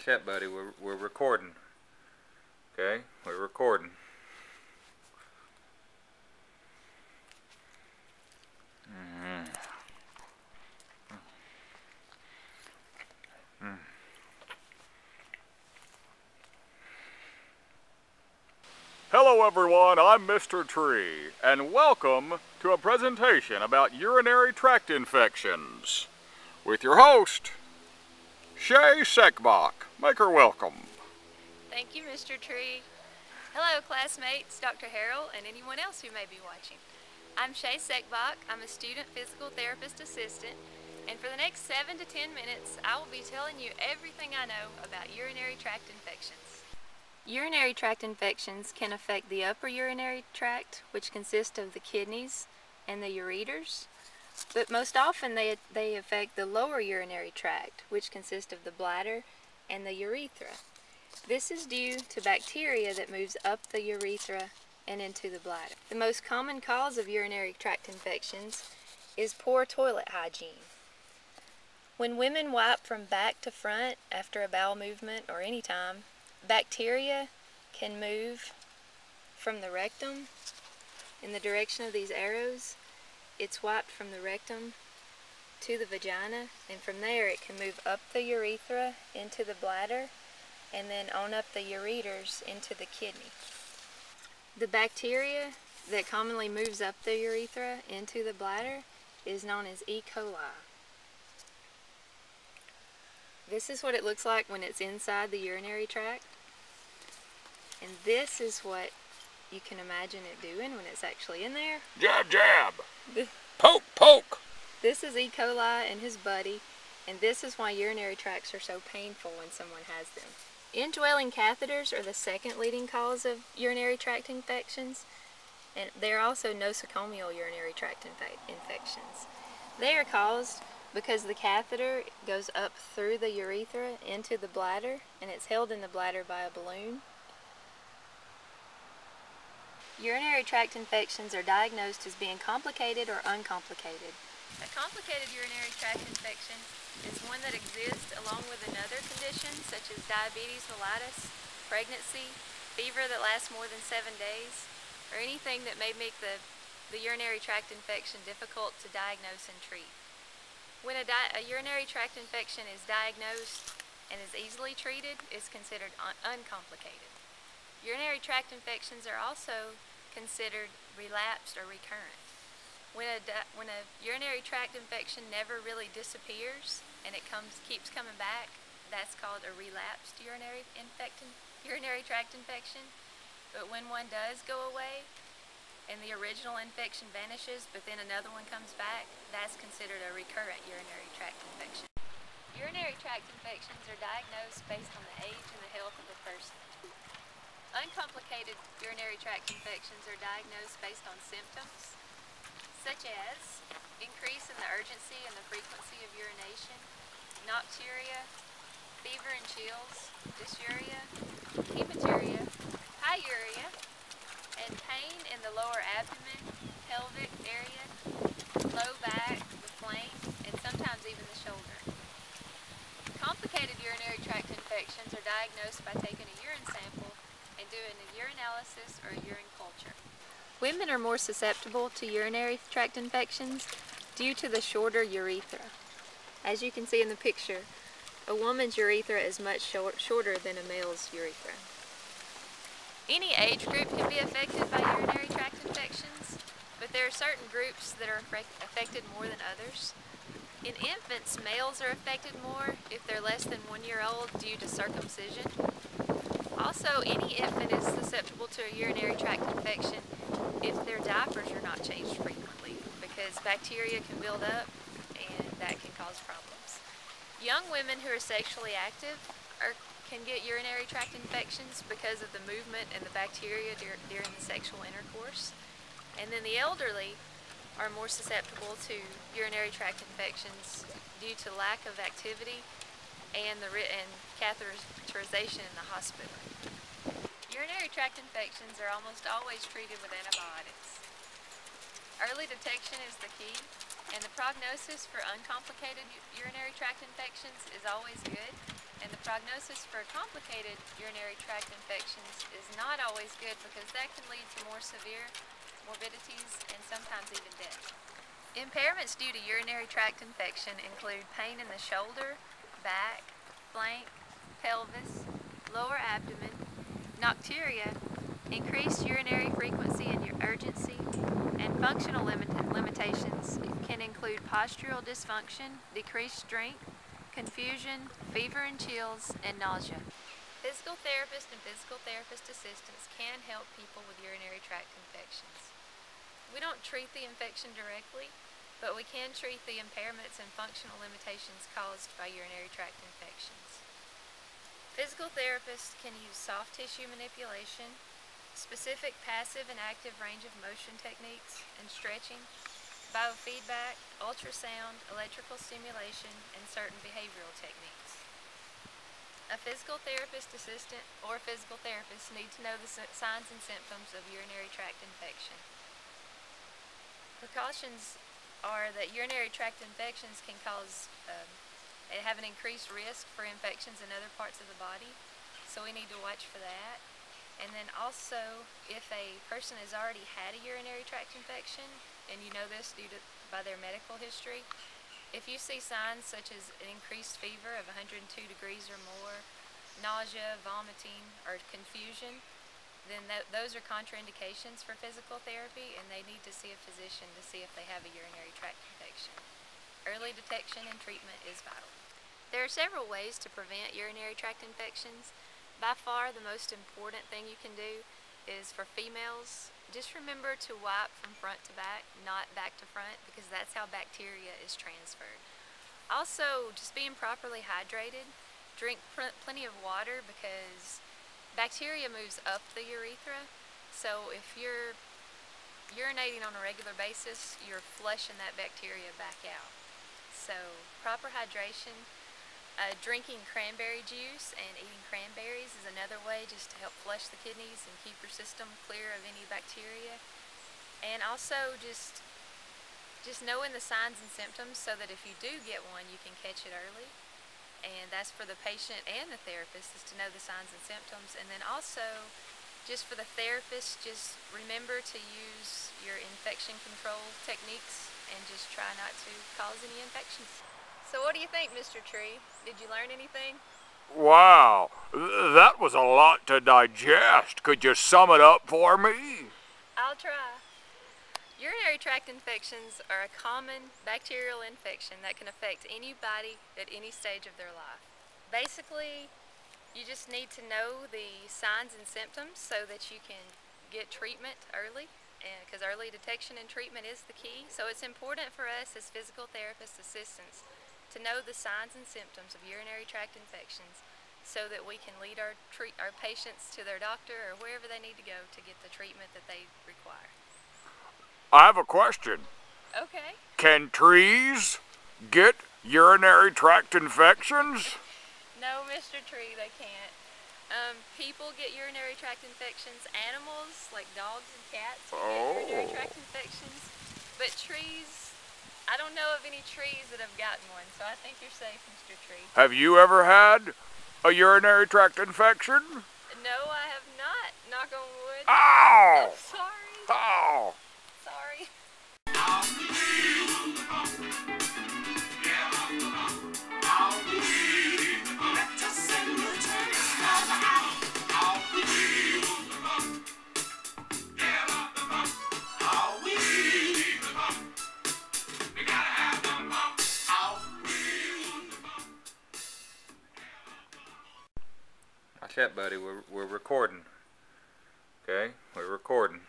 Cat buddy, we're recording. Okay, we're recording. Hello everyone, I'm Mr. Tree, and welcome to a presentation about urinary tract infections with your host, Shea. Make her welcome. Thank you, Mr. Tree. Hello, classmates, Dr. Harrell, and anyone else who may be watching. I'm Shea. I'm a student physical therapist assistant, and for the next 7 to 10 minutes, I will be telling you everything I know about urinary tract infections. Urinary tract infections can affect the upper urinary tract, which consists of the kidneys and the ureters, but most often they affect the lower urinary tract, which consists of the bladder and the urethra. This is due to bacteria that moves up the urethra and into the bladder. The most common cause of urinary tract infections is poor toilet hygiene. When women wipe from back to front after a bowel movement or any time, bacteria can move from the rectum in the direction of these arrows. It's wiped from the rectum to the vagina, and from there it can move up the urethra into the bladder and then on up the ureters into the kidney. The bacteria that commonly moves up the urethra into the bladder is known as E. coli. This is what it looks like when it's inside the urinary tract. And this is what you can imagine it doing when it's actually in there. Jab, jab! Poke, poke! This is E. coli and his buddy, and this is why urinary tracts are so painful when someone has them. Indwelling catheters are the second leading cause of urinary tract infections, and they're also nosocomial urinary tract infections. They are caused because the catheter goes up through the urethra into the bladder, and it's held in the bladder by a balloon. Urinary tract infections are diagnosed as being complicated or uncomplicated. A complicated urinary tract infection is one that exists along with another condition such as diabetes mellitus, pregnancy, fever that lasts more than 7 days, or anything that may make the urinary tract infection difficult to diagnose and treat. When a urinary tract infection is diagnosed and is easily treated, it's considered uncomplicated. Urinary tract infections are also considered relapsed or recurrent. When a urinary tract infection never really disappears and it keeps coming back, that's called a relapsed urinary tract infection. But when one does go away and the original infection vanishes, but then another one comes back, that's considered a recurrent urinary tract infection. Urinary tract infections are diagnosed based on the age and the health of the person. Uncomplicated urinary tract infections are diagnosed based on symptoms such as increase in the urgency and the frequency of urination, nocturia, fever and chills, dysuria, hematuria, pyuria, and pain in the lower abdomen, pelvic area, low back, the flank, and sometimes even the shoulder. Complicated urinary tract infections are diagnosed by taking a urine sample and doing a urinalysis or a urine culture. Women are more susceptible to urinary tract infections due to the shorter urethra. As you can see in the picture, a woman's urethra is much shorter than a male's urethra. Any age group can be affected by urinary tract infections, but there are certain groups that are affected more than others. In infants, males are affected more if they're less than 1 year old due to circumcision. Also, any infant is susceptible to a urinary tract infection if their diapers are not changed frequently, because bacteria can build up and that can cause problems. Young women who are sexually active can get urinary tract infections because of the movement and the bacteria during the sexual intercourse. And then the elderly are more susceptible to urinary tract infections due to lack of activity and catheterization in the hospital. Urinary tract infections are almost always treated with antibiotics. Early detection is the key, and the prognosis for uncomplicated urinary tract infections is always good. And the prognosis for complicated urinary tract infections is not always good because that can lead to more severe morbidities and sometimes even death. Impairments due to urinary tract infection include pain in the shoulder, back, flank, pelvis, lower abdomen, nocturia, increased urinary frequency and urgency, and functional limitations can include postural dysfunction, decreased strength, confusion, fever and chills, and nausea. Physical therapists and physical therapist assistants can help people with urinary tract infections. We don't treat the infection directly, but we can treat the impairments and functional limitations caused by urinary tract infections. Physical therapists can use soft tissue manipulation, specific passive and active range of motion techniques, and stretching, biofeedback, ultrasound, electrical stimulation, and certain behavioral techniques. A physical therapist assistant or physical therapist need to know the signs and symptoms of urinary tract infection. Precautions are that urinary tract infections can have an increased risk for infections in other parts of the body, so we need to watch for that. And then also, if a person has already had a urinary tract infection, and you know this by their medical history, if you see signs such as an increased fever of 102 degrees or more, nausea, vomiting, or confusion, then those are contraindications for physical therapy, and they need to see a physician to see if they have a urinary tract infection. Early detection and treatment is vital. There are several ways to prevent urinary tract infections. By far, the most important thing you can do is for females, just remember to wipe from front to back, not back to front, because that's how bacteria is transferred. Also, just being properly hydrated. Drink plenty of water because bacteria moves up the urethra. So if you're urinating on a regular basis, you're flushing that bacteria back out. So proper hydration. Drinking cranberry juice and eating cranberries is another way just to help flush the kidneys and keep your system clear of any bacteria. And also just knowing the signs and symptoms so that if you do get one, you can catch it early. And that's for the patient and the therapist, is to know the signs and symptoms. And then also, just for the therapist, just remember to use your infection control techniques and just try not to cause any infections. So what do you think, Mr. Tree? Did you learn anything? Wow, that was a lot to digest. Could you sum it up for me? I'll try. Urinary tract infections are a common bacterial infection that can affect anybody at any stage of their life. Basically, you just need to know the signs and symptoms so that you can get treatment early, because early detection and treatment is the key. So it's important for us as physical therapist assistants to know the signs and symptoms of urinary tract infections so that we can lead our patients to their doctor or wherever they need to go to get the treatment that they require. I have a question. Okay. Can trees get urinary tract infections? No, Mr. Tree, they can't. People get urinary tract infections. Animals, like dogs and cats, can get urinary tract infections. But trees, I don't know of any trees that have gotten one, so I think you're safe, Mr. Tree. Have you ever had a urinary tract infection? No, I have not. Knock on wood. Ow! I'm sorry. Ow! Sorry. Watch that, buddy. We're recording. Okay? We're recording.